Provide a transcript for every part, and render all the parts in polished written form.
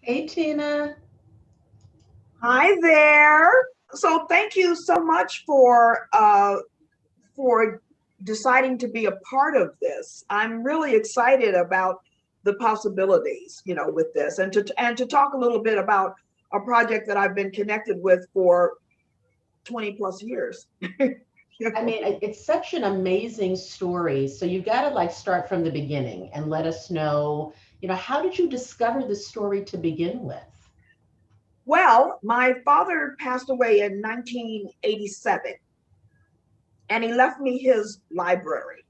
Hey, Tina. Hi there. So thank you so much for deciding to be a part of this. I'm really excited about the possibilities, with this, and to talk a little bit about a project that I've been connected with for 20 plus years. I mean, it's such an amazing story. So you got to like start from the beginning and let us know, how did you discover the story to begin with? Well, my father passed away in 1987, and he left me his library.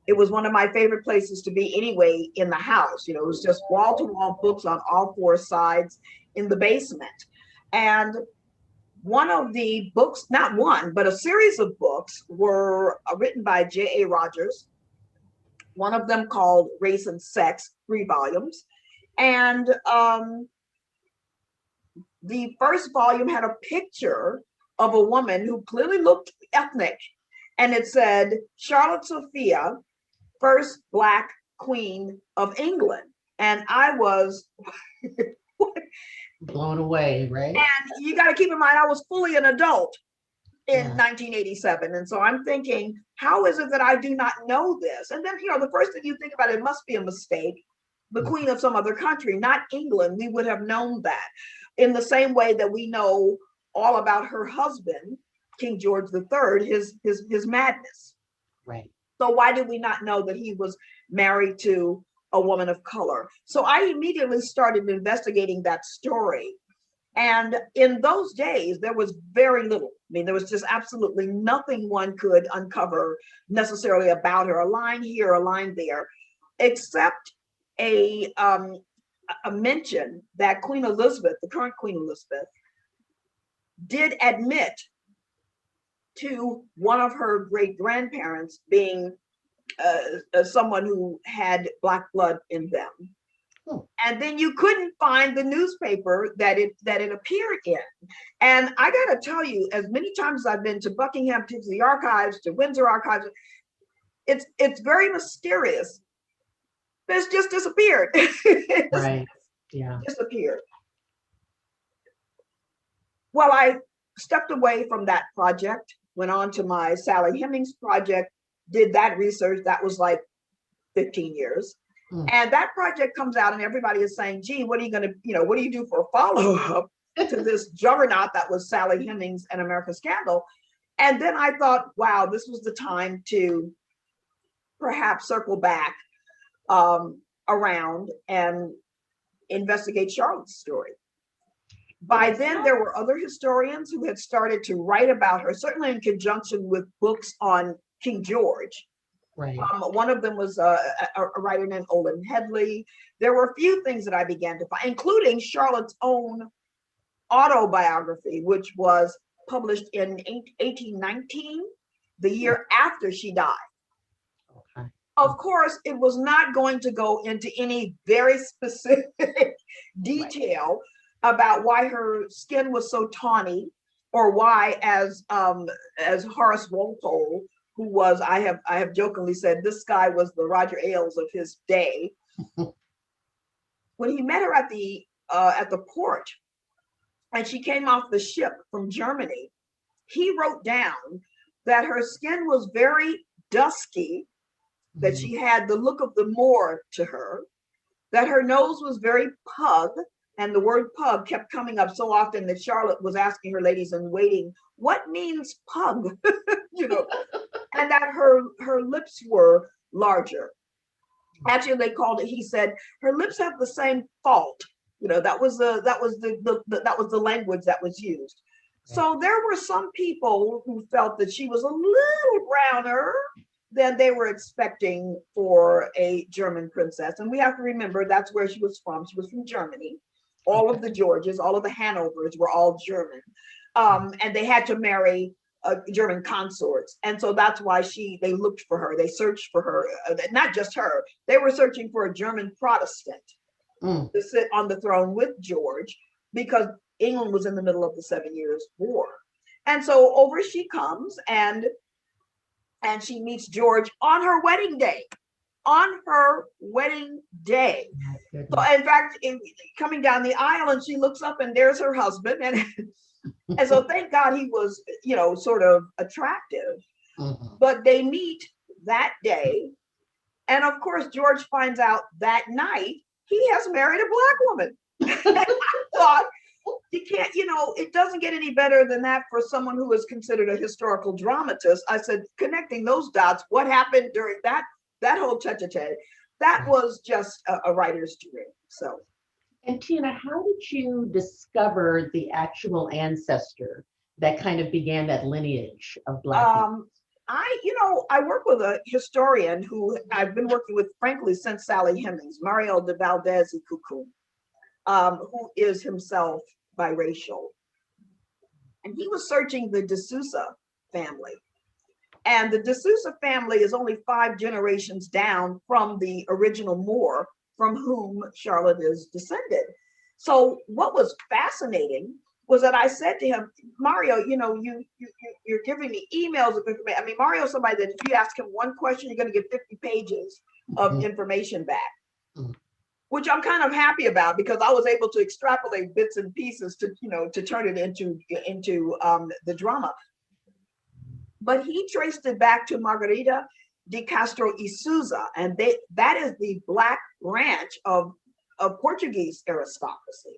It was one of my favorite places to be anyway in the house. It was just wall to wall books on all four sides in the basement. And one of the books, not one, but a series of books were written by J.A. Rogers, one of them called Race and Sex, 3 volumes. And the first volume had a picture of a woman who clearly looked ethnic. And it said, Charlotte Sophia, first Black queen of England. And I was Blown away, right? and you got to keep in mind, I was fully an adult in Yeah. 1987. And so I'm thinking, how is it that I do not know this? And then, the first thing you think about, it must be a mistake. The queen of some other country, not England. We would have known that in the same way that we know all about her husband, King George III, his madness. Right. So why did we not know that he was married to a woman of color? So I immediately started investigating that story. And in those days, there was very little. I mean, there was just absolutely nothing one could uncover necessarily about her, a line here, a line there, except a um, a mention that Queen Elizabeth, the current Queen Elizabeth, did admit to one of her great grandparents being someone who had Black blood in them. And then you couldn't find the newspaper that it appeared in. And I got to tell you, as many times as I've been to Buckingham, to the archives, to Windsor archives, it's very mysterious. It's just disappeared. Right. Yeah. Disappeared. Well, I stepped away from that project, went on to my Sally Hemings project, did that research. That was like 15 years. And that project comes out and everybody is saying, gee, what are you going to, what do you do for a follow-up to this juggernaut that was Sally Hemings and American Scandal? And then I thought, wow, this was the time to perhaps circle back around and investigate Charlotte's story. By then, there were other historians who had started to write about her, certainly in conjunction with books on King George. Right. One of them was a writer named Olin Headley. There were a few things that I began to find, including Charlotte's own autobiography, which was published in 1819, the year after she died. Okay. Of course, it was not going to go into any very specific detail about why her skin was so tawny, or why, as Horace Walpole, who was, I have jokingly said, this guy was the Roger Ailes of his day. When he met her at the port, and she came off the ship from Germany, he wrote down that her skin was very dusky, that she had the look of the Moor to her, that her nose was very pug, and the word pug kept coming up so often that Charlotte was asking her ladies in waiting, what means pug? And that her lips were larger. Actually, they called it, he said, her lips have the same fault. That was the language that was used. So there were some people who felt that she was a little browner than they were expecting for a German princess. And we have to remember that's where she was from. She was from Germany. All of the Georges, all of the Hanovers were all German. And they had to marry German consorts. And so that's why they looked for her. They searched for her, not just her. They were searching for a German Protestant to sit on the throne with George, because England was in the middle of the 7 Years' War. And so over she comes, and she meets George on her wedding day. on her wedding day. So in fact, coming down the aisle, and she looks up and there's her husband. And so thank God he was, sort of attractive. But they meet that day. And of course, George finds out that night he has married a Black woman. I thought, you can't, it doesn't get any better than that for someone who is considered a historical dramatist. I said, connecting those dots, what happened during that whole tete-a-tete, that was just a writer's dream. So. And Tina, how did you discover the actual ancestor that kind of began that lineage of Black people? I work with a historian who I've been working with, frankly, since Sally Hemings, Mario de Valdez y Cuckoo, who is himself biracial. And he was searching the de Sousa family. And the de Sousa family is only 5 generations down from the original Moor from whom Charlotte is descended. So what was fascinating was that I said to him, Mario, you're giving me emails of information. I mean, Mario's somebody that if you ask him one question, you're going to get 50 pages of information back, which I'm kind of happy about because I was able to extrapolate bits and pieces to turn it into the drama. But he traced it back to Margarida de Castro y Sousa, and that is the Black branch of Portuguese aristocracy.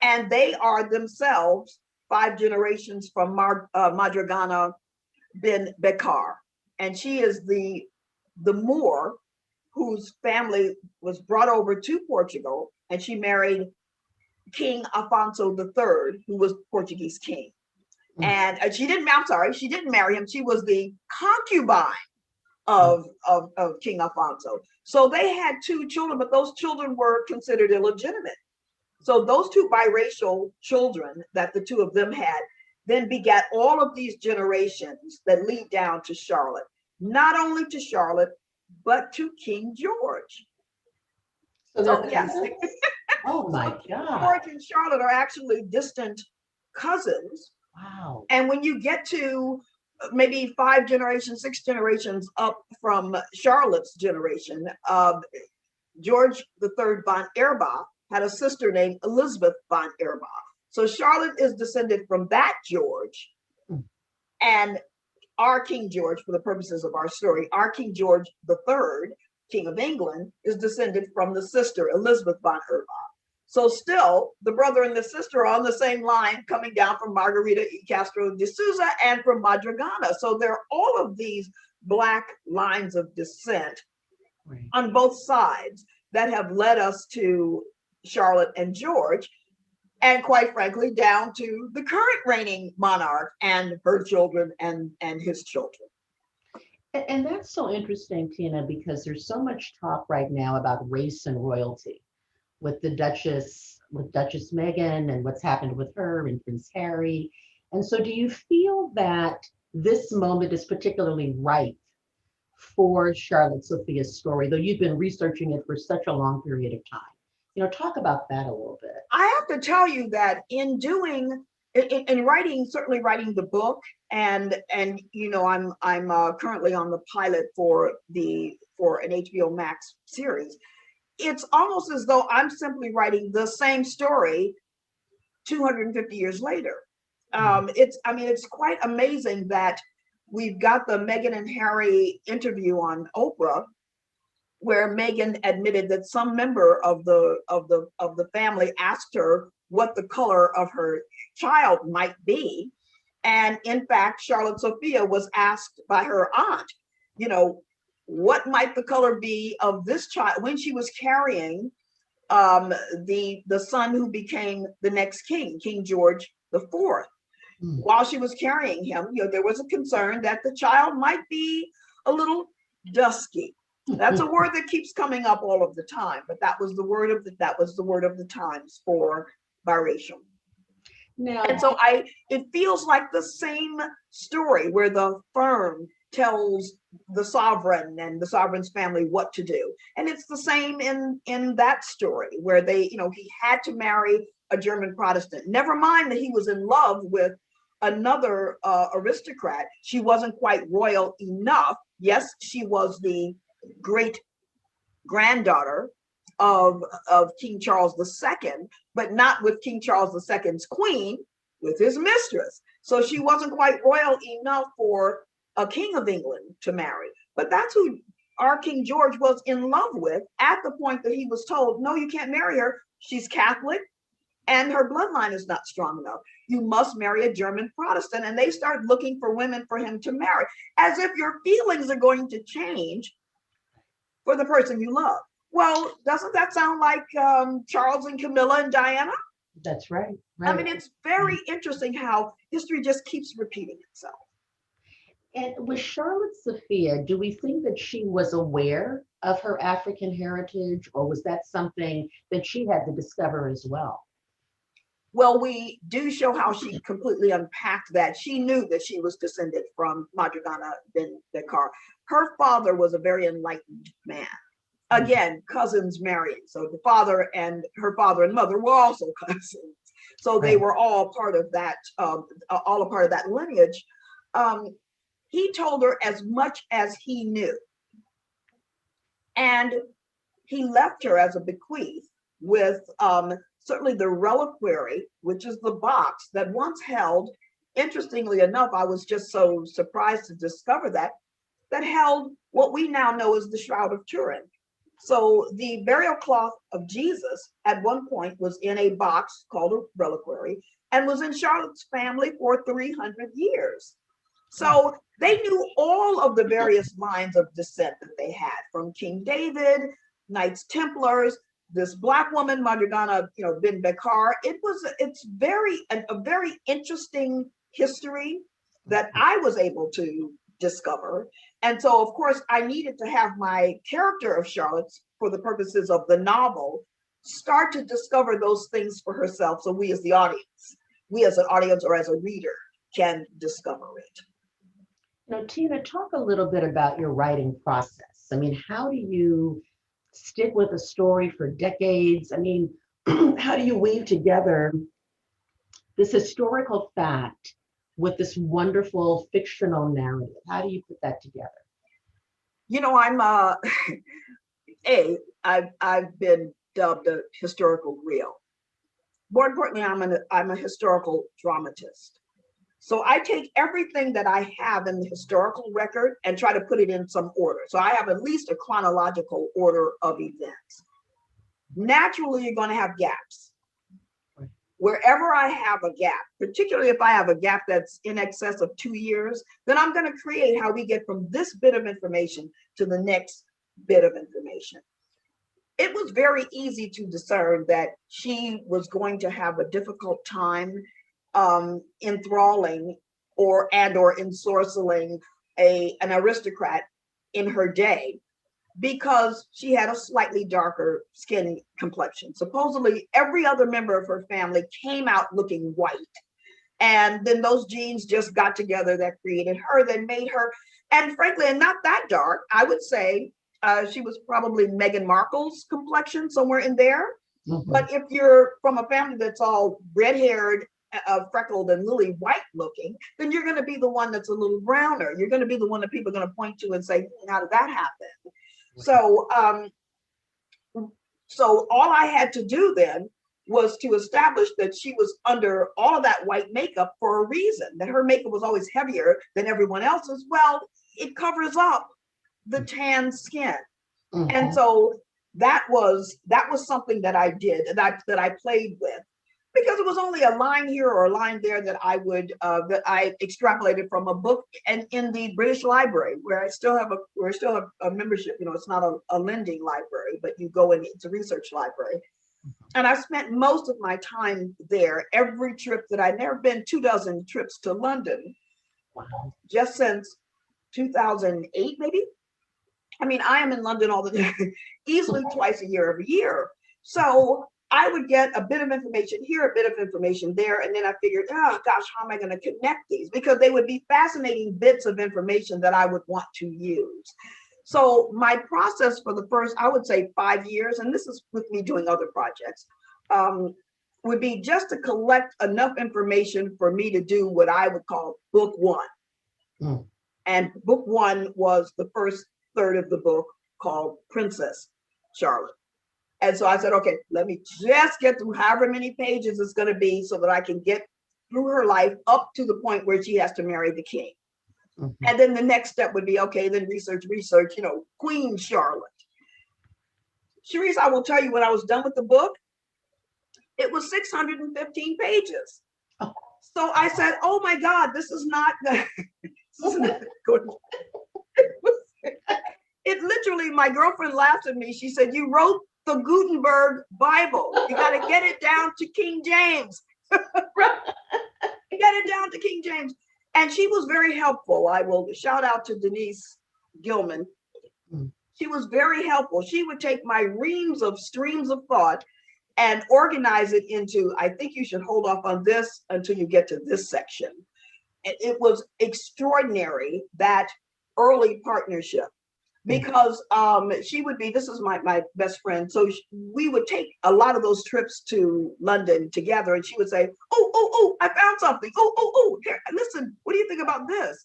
And they are themselves 5 generations from Madrigana bin Bekar. And she is the Moor whose family was brought over to Portugal, and she married King Afonso III, who was Portuguese king. And she didn't marry him. She was the concubine of King Afonso. So they had 2 children, but those children were considered illegitimate. So those 2 biracial children that the 2 of them had then begat all of these generations that lead down to Charlotte, not only to Charlotte, but to King George. So yes. Oh my God. George and Charlotte are actually distant cousins. Wow. And when you get to maybe 5 generations, 6 generations up from Charlotte's generation, George III von Erbach had a sister named Elizabeth von Erbach. So Charlotte is descended from that George. And our King George, for the purposes of our story, our King George III, King of England, is descended from the sister Elizabeth von Erbach. So still, the brother and the sister are on the same line coming down from Margarida y Castro de Sousa and from Madrigana. So there are all of these Black lines of descent on both sides that have led us to Charlotte and George, and quite frankly, down to the current reigning monarch and her children and his children. And that's so interesting, Tina, because there's so much talk right now about race and royalty with Duchess Meghan and what's happened with her and Prince Harry. And so do you feel that this moment is particularly ripe for Charlotte Sophia's story, though you've been researching it for such a long period of time? Talk about that a little bit. I have to tell you that in writing, certainly writing the book, and I'm currently on the pilot for an HBO Max series. It's almost as though I'm simply writing the same story 250 years later. It's quite amazing that we've got the Meghan and Harry interview on Oprah, where Meghan admitted that some member of the family asked her what the color of her child might be. And in fact, Charlotte Sophia was asked by her aunt, what might the color be of this child when she was carrying the son who became the next king, King George IV. While she was carrying him, there was a concern that the child might be a little dusky. That's a word that keeps coming up all of the time, but that was the word of the times for biracial. Now, and so it feels like the same story where the firm tells the sovereign and the sovereign's family what to do. And it's the same in that story where he had to marry a German Protestant. Never mind that he was in love with another aristocrat. She wasn't quite royal enough. Yes, she was the great granddaughter of King Charles II, but not with King Charles II's queen, with his mistress. So she wasn't quite royal enough for a king of England to marry. But that's who our King George was in love with at the point that he was told, no, you can't marry her. She's Catholic and her bloodline is not strong enough. You must marry a German Protestant. And they start looking for women for him to marry, as if your feelings are going to change for the person you love. Well, doesn't that sound like Charles and Camilla and Diana? That's right. I mean, it's very interesting how history just keeps repeating itself. And with Charlotte Sophia, do we think that she was aware of her African heritage, or was that something that she had to discover as well? Well, we do show how she completely unpacked that. She knew that she was descended from Madrigana bin Bekar. Her father was a very enlightened man. Again, cousins marrying. So the father and her father and mother were also cousins. So they were all part of that, all a part of that lineage. He told her as much as he knew. And he left her as a bequeath with certainly the reliquary, which is the box that once held, interestingly enough, I was just so surprised to discover that held what we now know as the Shroud of Turin. So the burial cloth of Jesus at one point was in a box called a reliquary and was in Charlotte's family for 300 years. So they knew all of the various lines of descent that they had, from King David, Knights Templars, this Black woman, Madrigana, bin Bekar. It's a very interesting history that I was able to discover. And so, of course, I needed to have my character of Charlotte, for the purposes of the novel, start to discover those things for herself. So we as the audience, or as a reader, can discover it. Tina, talk a little bit about your writing process. I mean, how do you stick with a story for decades? I mean, how do you weave together this historical fact with this wonderful fictional narrative? How do you put that together? I've been dubbed a historical griot. More importantly, I'm a historical dramatist. So I take everything that I have in the historical record and try to put it in some order. So I have at least a chronological order of events. Naturally, you're going to have gaps. Wherever I have a gap, particularly if I have a gap that's in excess of 2 years, then I'm going to create how we get from this bit of information to the next bit of information. It was very easy to discern that she was going to have a difficult time enthralling or ensorceling an aristocrat in her day, because she had a slightly darker skin complexion. Supposedly every other member of her family came out looking white, and then those genes just got together that created her, that made her, and frankly, and not that dark, I would say she was probably Meghan Markle's complexion, somewhere in there. Mm-hmm. But if you're from a family that's all red-haired, freckled and lily white looking, then you're going to be the one that's a little browner. You're going to be the one that people are going to point to and say, how did that happen? So all I had to do then was to establish that she was under all of that white makeup for a reason, that her makeup was always heavier than everyone else's. Well, it covers up the tan skin. Mm-hmm. And so that was something that I did, that I played with, because it was only a line here or a line there that I extrapolated from a book, and in the British Library, where I still have a membership. It's not a lending library, but you go in, it's a research library. And I spent most of my time there. Every trip that I'd never been 24 trips to London, just since 2008, maybe. I mean, I am in London all the time, easily twice a year, every year. So I would get a bit of information here, a bit of information there. And then I figured, oh gosh, how am I going to connect these? Because they would be fascinating bits of information that I would want to use. So my process for the first, I would say 5 years, and this is with me doing other projects, would be just to collect enough information for me to do what I would call book one. Mm. And book one was the first third of the book, called Princess Charlotte. And so I said, okay, let me just get through however many pages it's going to be so that I can get through her life up to the point where she has to marry the king. Mm-hmm. And then the next step would be, okay, then research, Queen Charlotte. Charisse, I will tell you, when I was done with the book, it was 615 pages. Oh. So I said, oh my God, this is not good. It literally, my girlfriend laughed at me. She said, you wrote the Gutenberg Bible. You got to get it down to King James. Get it down to King James. And she was very helpful. I will shout out to Denise Gilman. She was very helpful. She would take my reams of streams of thought and organize it into, I think you should hold off on this until you get to this section. And it was extraordinary, that early partnership. Because she would be, this is my best friend. So we would take a lot of those trips to London together, and she would say, oh, I found something. Oh, here, listen, what do you think about this?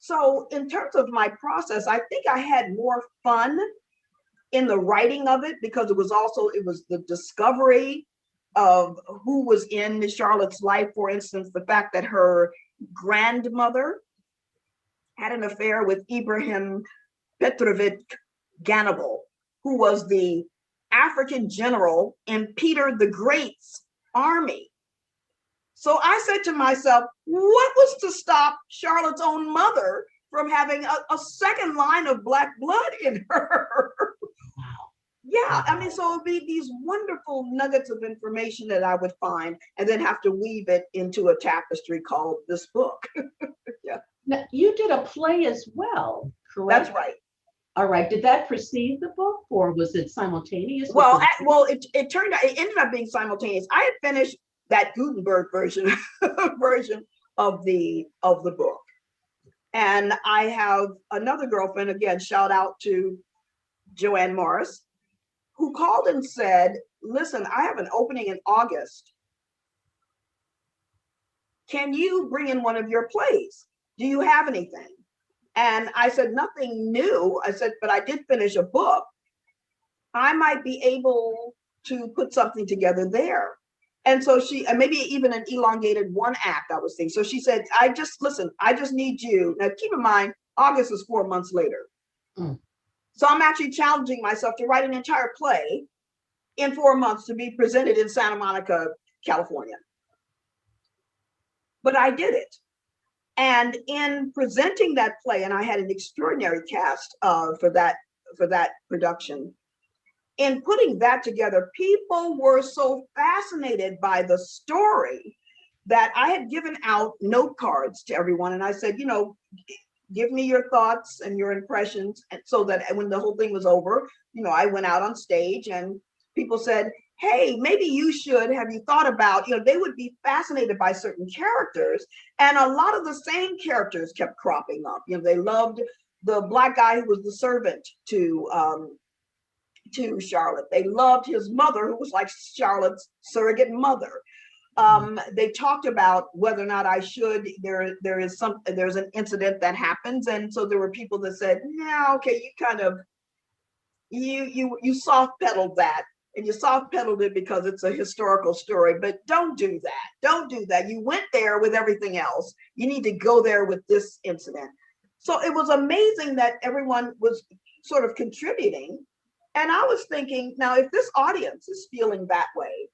So in terms of my process, I think I had more fun in the writing of it, because it was the discovery of who was in Charlotte's life. For instance, the fact that her grandmother had an affair with Ibrahim Petrovich Ganibal, who was the African general in Peter the Great's army. So I said to myself, what was to stop Charlotte's own mother from having a second line of Black blood in her? Wow. Yeah, I mean, so it would be these wonderful nuggets of information that I would find and then have to weave it into a tapestry called this book. Yeah. Now, you did a play as well, correct? That's right. All right. Did that precede the book, or was it simultaneous? Well, it turned out, it ended up being simultaneous. I had finished that Gutenberg version of the book, and I have another girlfriend, again, shout out to Joanne Morris, who called and said, "Listen, I have an opening in August. Can you bring in one of your plays? Do you have anything?" And I said, nothing new. I said, but I did finish a book. I might be able to put something together there. And so and maybe even an elongated one act, I was thinking. So she said, I just need you. Now, keep in mind, August is 4 months later. Mm. So I'm actually challenging myself to write an entire play in 4 months to be presented in Santa Monica, California. But I did it. And in presenting that play, and I had an extraordinary cast for that production, in putting that together, people were so fascinated by the story that I had given out note cards to everyone. And I said, give me your thoughts and your impressions. And so that when the whole thing was over, I went out on stage and people said, hey, maybe you should, have you thought about, they would be fascinated by certain characters. And a lot of the same characters kept cropping up. They loved the Black guy who was the servant to Charlotte. They loved his mother, who was like Charlotte's surrogate mother. They talked about whether or not I should, there's an incident that happens. And so there were people that said, yeah, okay, you kind of, you soft pedaled that. And you soft pedaled it because it's a historical story, but don't do that. Don't do that. You went there with everything else. You need to go there with this incident. So it was amazing that everyone was sort of contributing. And I was thinking, now, if this audience is feeling that way,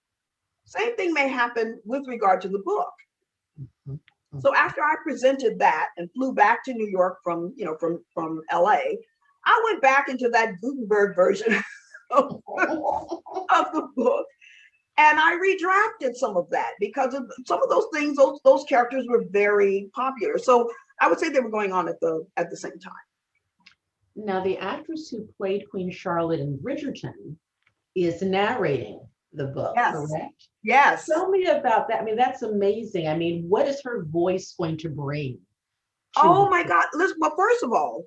same thing may happen with regard to the book. Mm-hmm. So after I presented that and flew back to New York from LA, I went back into that Gutenberg version of the book, and I redrafted some of that because of some of those things. Those characters were very popular, so I would say they were going on at the same time. Now, the actress who played Queen Charlotte in Bridgerton is narrating the book, yes. Correct? Yes. Tell me about that. I mean, that's amazing. I mean, what is her voice going to bring? Oh my God! Listen, well, first of all,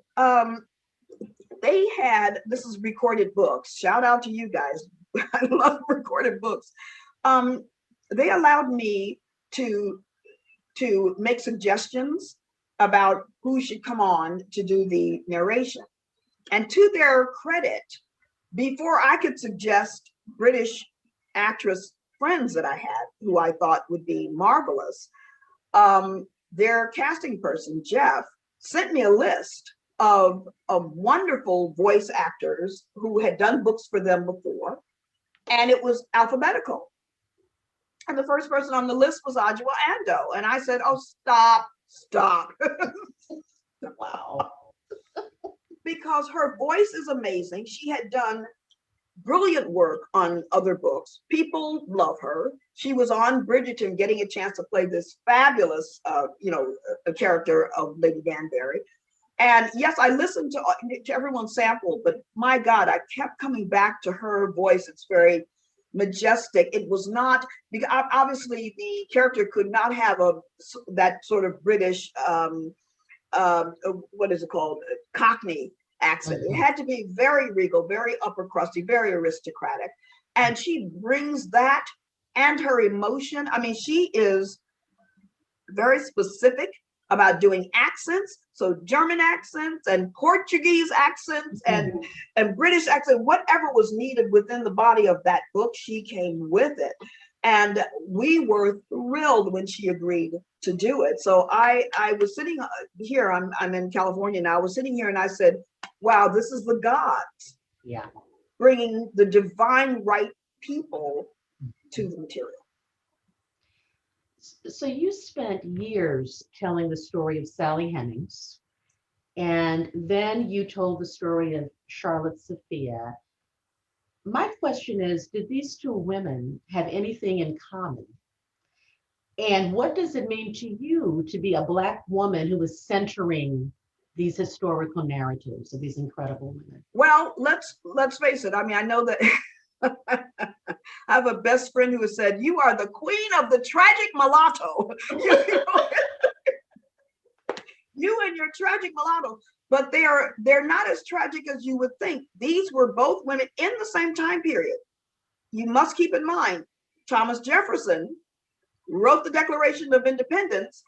they had, this is recorded books. Shout out to you guys. I love recorded books. They allowed me to make suggestions about who should come on to do the narration. And to their credit, before I could suggest British actress friends that I had, who I thought would be marvelous, their casting person, Jeff, sent me a list of wonderful voice actors who had done books for them before, and it was alphabetical. And the first person on the list was Adjoa Ando. And I said, oh, stop. Wow. Because her voice is amazing. She had done brilliant work on other books. People love her. She was on Bridgerton getting a chance to play this fabulous, a character of Lady Danbury. And yes, I listened to everyone's sample, but my God, I kept coming back to her voice. It's very majestic. It was not, because obviously the character could not have that sort of British, what is it called, Cockney accent. It had to be very regal, very upper crusty, very aristocratic. And she brings that and her emotion. I mean, she is very specific about doing accents. So German accents and Portuguese accents and British accent, whatever was needed within the body of that book, she came with it. And we were thrilled when she agreed to do it. So I was sitting here, I'm in California now, I was sitting here and I said, wow, this is the gods bringing the divine right people to the material. So you spent years telling the story of Sally Hemings, and then you told the story of Charlotte Sophia. My question is, did these two women have anything in common? And what does it mean to you to be a Black woman who is centering these historical narratives of these incredible women? Well, let's face it. I mean, I know that I have a best friend who has said, you are the queen of the tragic mulatto. You and your tragic mulatto. But they're not as tragic as you would think. These were both women in the same time period. You must keep in mind, Thomas Jefferson wrote the Declaration of Independence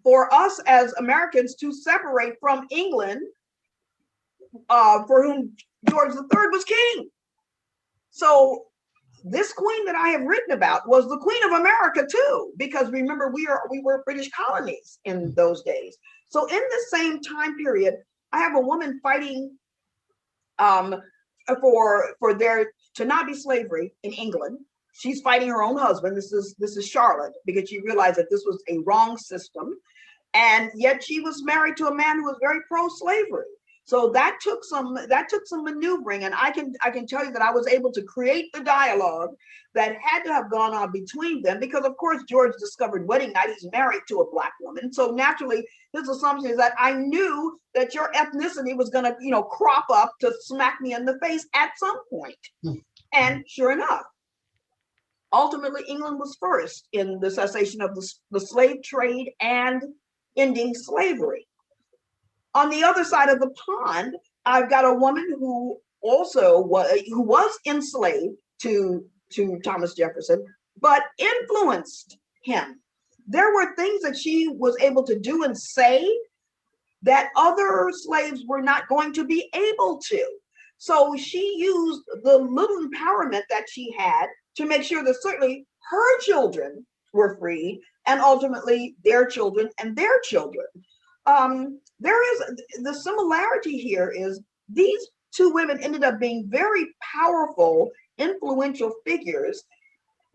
for us as Americans to separate from England, for whom George III was king. So this queen that I have written about was the Queen of America too, because remember, we were British colonies in those days. So in the same time period, I have a woman fighting for there to not be slavery in England. She's fighting her own husband. This is Charlotte, because she realized that this was a wrong system, and yet she was married to a man who was very pro-slavery. So that took some maneuvering, and I can tell you that I was able to create the dialogue that had to have gone on between them, because of course George discovered wedding night, he's married to a Black woman. So naturally his assumption is that I knew that your ethnicity was going to, crop up to smack me in the face at some point. And sure enough, ultimately England was first in the cessation of the slave trade and ending slavery. On the other side of the pond, I've got a woman who also was enslaved to Thomas Jefferson, but influenced him. There were things that she was able to do and say that other slaves were not going to be able to. So she used the little empowerment that she had to make sure that certainly her children were freed, and ultimately their children and their children. There is the similarity here is these two women ended up being very powerful, influential figures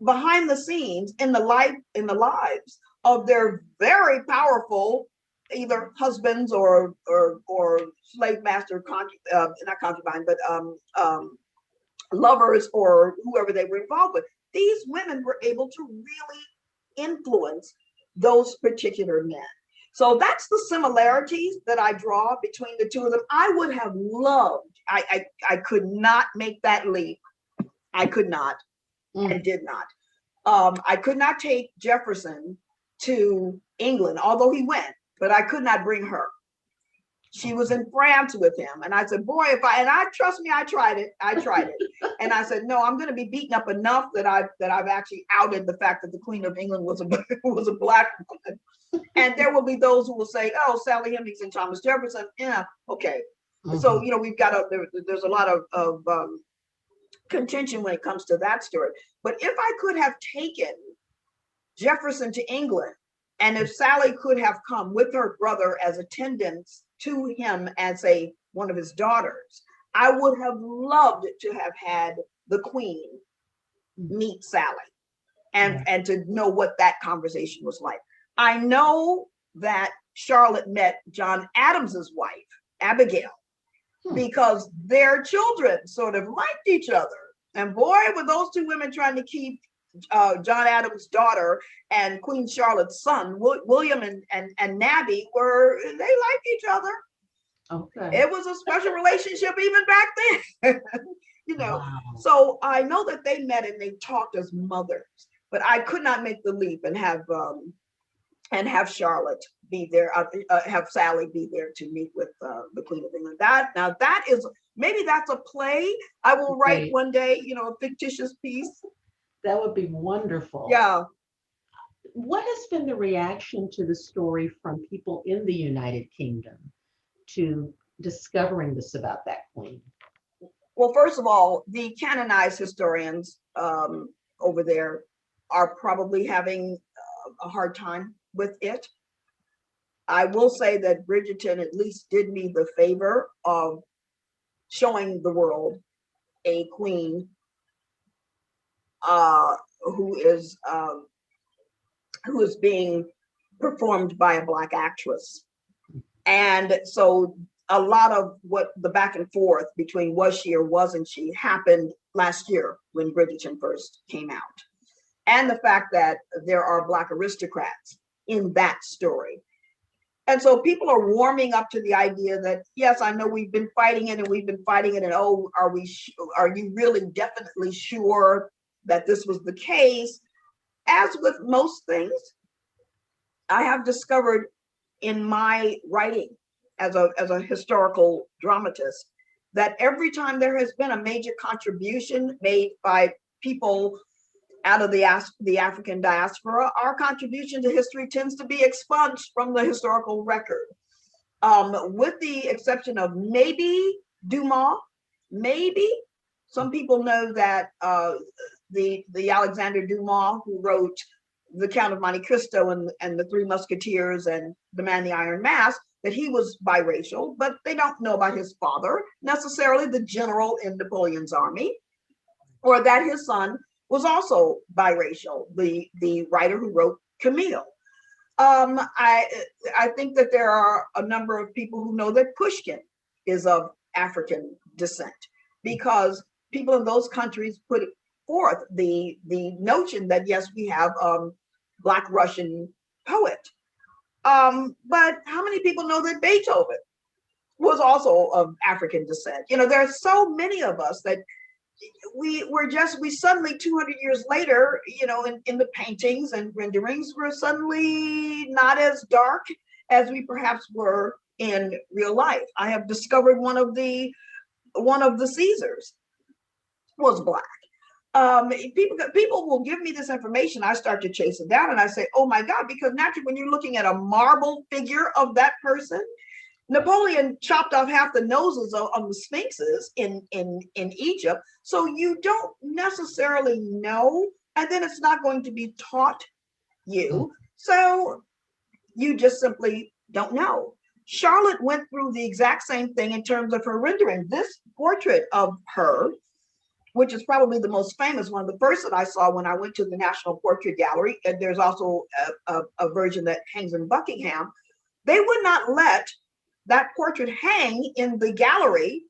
behind the scenes in the lives of their very powerful either husbands or slave master, not concubine, but lovers or whoever they were involved with. These women were able to really influence those particular men. So that's the similarities that I draw between the two of them. I would have loved, I could not make that leap. I could not and did not. I could not take Jefferson to England, although he went, but I could not bring her. She was in France with him. And I said, boy, trust me, I tried it. And I said, no, I'm going to be beaten up enough that I've actually outed the fact that the Queen of England was a Black woman. And there will be those who will say, oh, Sally Hemings and Thomas Jefferson. Yeah, okay. So, you know, we've got there's a lot of contention when it comes to that story. But if I could have taken Jefferson to England, and if Sally could have come with her brother as attendants to him as one of his daughters, I would have loved to have had the Queen meet Sally and to know what that conversation was like. I know that Charlotte met John Adams's wife, Abigail, because their children sort of liked each other. And boy, were those two women trying to keep John Adams' daughter and Queen Charlotte's son, William and Nabby, they liked each other. Okay. It was a special relationship even back then. You know, wow. So I know that they met and they talked as mothers, but I could not make the leap and have Charlotte be there, have Sally be there to meet with the Queen of England. That is, maybe that's a play I will write one day, you know, a fictitious piece. That would be wonderful. Yeah. What has been the reaction to the story from people in the United Kingdom to discovering this about that queen? Well, first of all, the canonized historians over there are probably having a hard time with it. I will say that Bridgerton at least did me the favor of showing the world a queen who is being performed by a Black actress. And so a lot of what the back and forth between was she or wasn't she happened last year when Bridgerton first came out. And the fact that there are Black aristocrats in that story. And so people are warming up to the idea that, yes, I know we've been fighting it and oh, are you really definitely sure that this was the case? As with most things, I have discovered in my writing as a historical dramatist that every time there has been a major contribution made by people out of the African diaspora, our contribution to history tends to be expunged from the historical record. With the exception of maybe Dumas, maybe. Some people know that the Alexander Dumas, who wrote The Count of Monte Cristo and The Three Musketeers and The Man in the Iron Mask, that he was biracial, but they don't know about his father, necessarily the general in Napoleon's army, or that his son was also biracial, the writer who wrote Camille. I think that there are a number of people who know that Pushkin is of African descent, because people in those countries put forth the notion that, yes, we have Black Russian poet. But how many people know that Beethoven was also of African descent? You know, there are so many of us that we suddenly 200 years later, you know, in the paintings and renderings, we're suddenly not as dark as we perhaps were in real life. I have discovered one of the Caesars was Black. People will give me this information. I start to chase it down and I say, oh my God, because naturally when you're looking at a marble figure of that person, Napoleon chopped off half the noses of the sphinxes in Egypt. So you don't necessarily know, and then it's not going to be taught you. So you just simply don't know. Charlotte went through the exact same thing in terms of her rendering. This portrait of her, which is probably the most famous one, the first that I saw when I went to the National Portrait Gallery, and there's also a version that hangs in Buckingham, they would not let that portrait hang in the gallery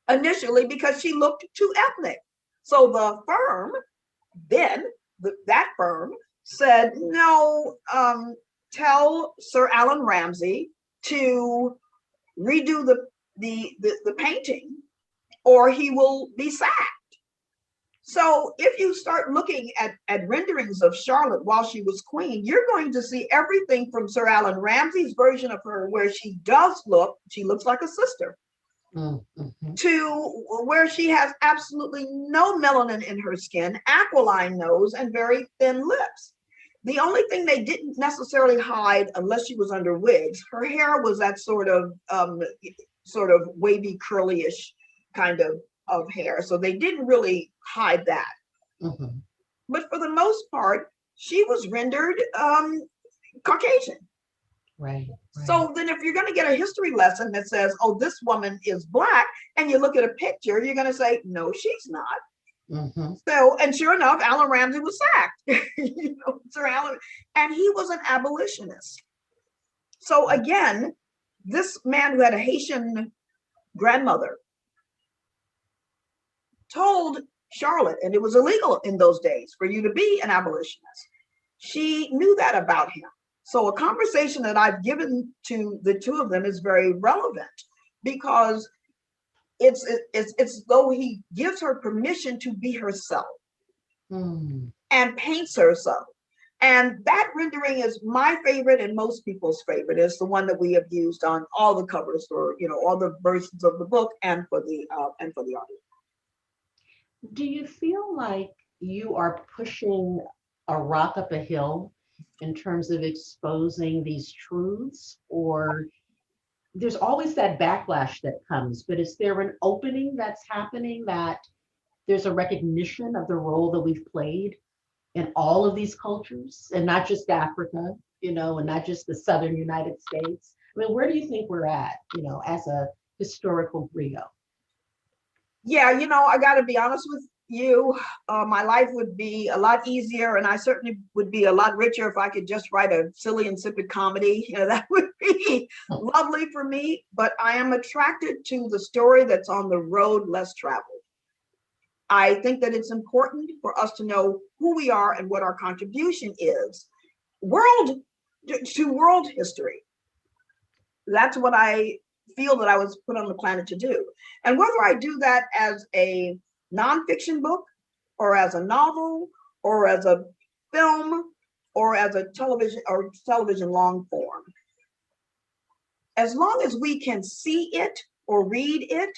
initially because she looked too ethnic. So the firm, that firm said, no, tell Sir Alan Ramsay to redo the painting or he will be sacked. So if you start looking at renderings of Charlotte while she was queen, you're going to see everything from Sir Alan Ramsay's version of her, where she looks like a sister, to where she has absolutely no melanin in her skin, aquiline nose, and very thin lips. The only thing they didn't necessarily hide, unless she was under wigs, her hair was that sort of sort of wavy, curly-ish kind of hair. So they didn't really hide that. Mhm. But for the most part, she was rendered Caucasian. Right. So then if you're going to get a history lesson that says, oh, this woman is Black, and you look at a picture, you're going to say, no, she's not. Mhm. So, and sure enough, Alan Ramsey was sacked. Sir Alan, and he was an abolitionist. So again, this man who had a Haitian grandmother told Charlotte, and it was illegal in those days for you to be an abolitionist. She knew that about him. So a conversation that I've given to the two of them is very relevant, because it's though he gives her permission to be herself and paints her so. And that rendering is my favorite and most people's favorite. It's the one that we have used on all the covers for, all the versions of the book and for the audio. Do you feel like you are pushing a rock up a hill in terms of exposing these truths, or there's always that backlash that comes, but is there an opening that's happening, that there's a recognition of the role that we've played in all of these cultures, and not just Africa, and not just the Southern United States? I mean, where do you think we're at, as a historical griot? Yeah, I got to be honest with you. My life would be a lot easier, and I certainly would be a lot richer if I could just write a silly, insipid comedy. That would be lovely for me. But I am attracted to the story that's on the road less traveled. I think that it's important for us to know who we are and what our contribution is to world history. That's what I feel that I was put on the planet to do. And whether I do that as a nonfiction book, or as a novel, or as a film, or as a television long form, as long as we can see it or read it,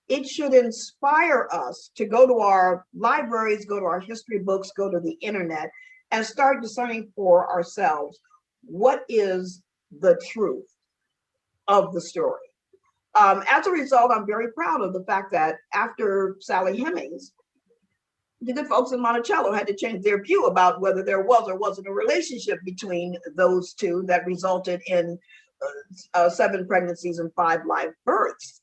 it should inspire us to go to our libraries, go to our history books, go to the internet, and start discerning for ourselves what is the truth of the story. As a result, I'm very proud of the fact that after Sally Hemings, the good folks in Monticello had to change their view about whether there was or wasn't a relationship between those two that resulted in 7 pregnancies and 5 live births.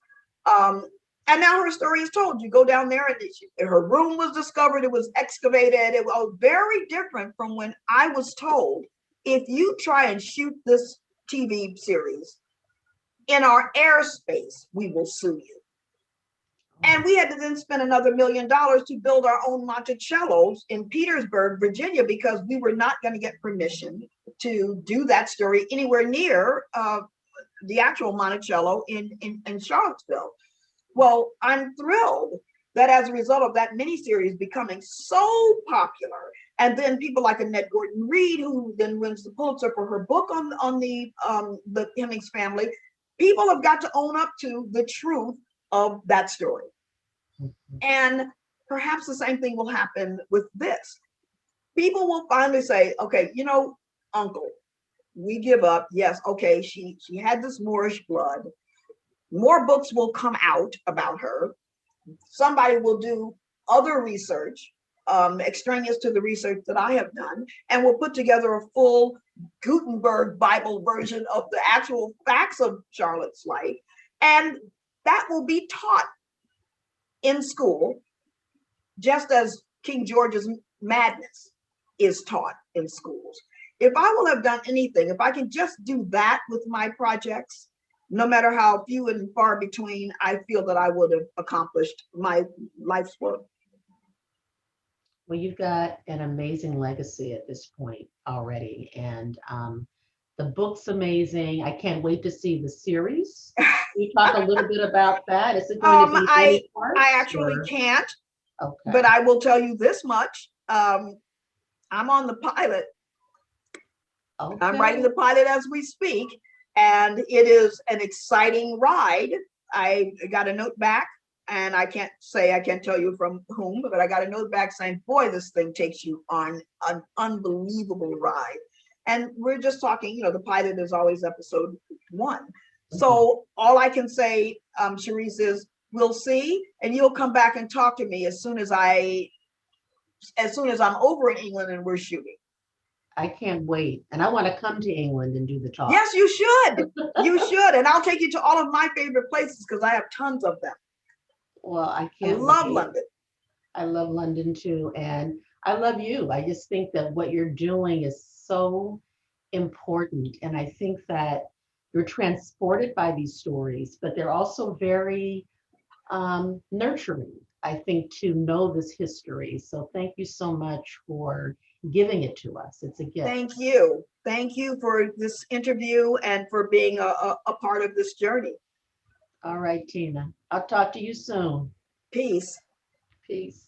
And now her story is told. You go down there and her room was discovered, it was excavated. It was very different from when I was told, if you try and shoot this TV series in our airspace, we will sue you. And we had to then spend another $1 million to build our own Monticellos in Petersburg, Virginia, because we were not going to get permission to do that story anywhere near the actual Monticello in Charlottesville. Well, I'm thrilled that as a result of that miniseries becoming so popular, and then people like Annette Gordon-Reed, who then wins the Pulitzer for her book on the Hemings family, people have got to own up to the truth of that story. And perhaps the same thing will happen with this. People will finally say, okay, Uncle, we give up. Yes, okay, she had this Moorish blood. More books will come out about her. Somebody will do other research, extraneous to the research that I have done, and we'll put together a full Gutenberg Bible version of the actual facts of Charlotte's life. And that will be taught in school, just as King George's madness is taught in schools. If I will have done anything, if I can just do that with my projects, no matter how few and far between, I feel that I would have accomplished my life's work. Well, you've got an amazing legacy at this point already. And the book's amazing. I can't wait to see the series. Can you talk a little bit about that? Is it going to be any parts? I actually can't, okay. But I will tell you this much. I'm on the pilot. Okay. I'm writing the pilot as we speak. And it is an exciting ride. I got a note back, and I can't tell you from whom, but I got a note back saying, boy, this thing takes you on an unbelievable ride. And we're just talking, the pilot is always episode 1. So all I can say, Charisse, is we'll see, and you'll come back and talk to me as soon as I'm over in England and we're shooting. I can't wait. And I want to come to England and do the talk. Yes, you should. You should. And I'll take you to all of my favorite places because I have tons of them. Well, I I can't love wait. London. I love London too. And I love you. I just think that what you're doing is so important. And I think that you're transported by these stories, but they're also very nurturing, I think, to know this history. So thank you so much for giving it to us. It's a gift. Thank you. Thank you for this interview and for being a part of this journey. All right, Tina. I'll talk to you soon. Peace. Peace.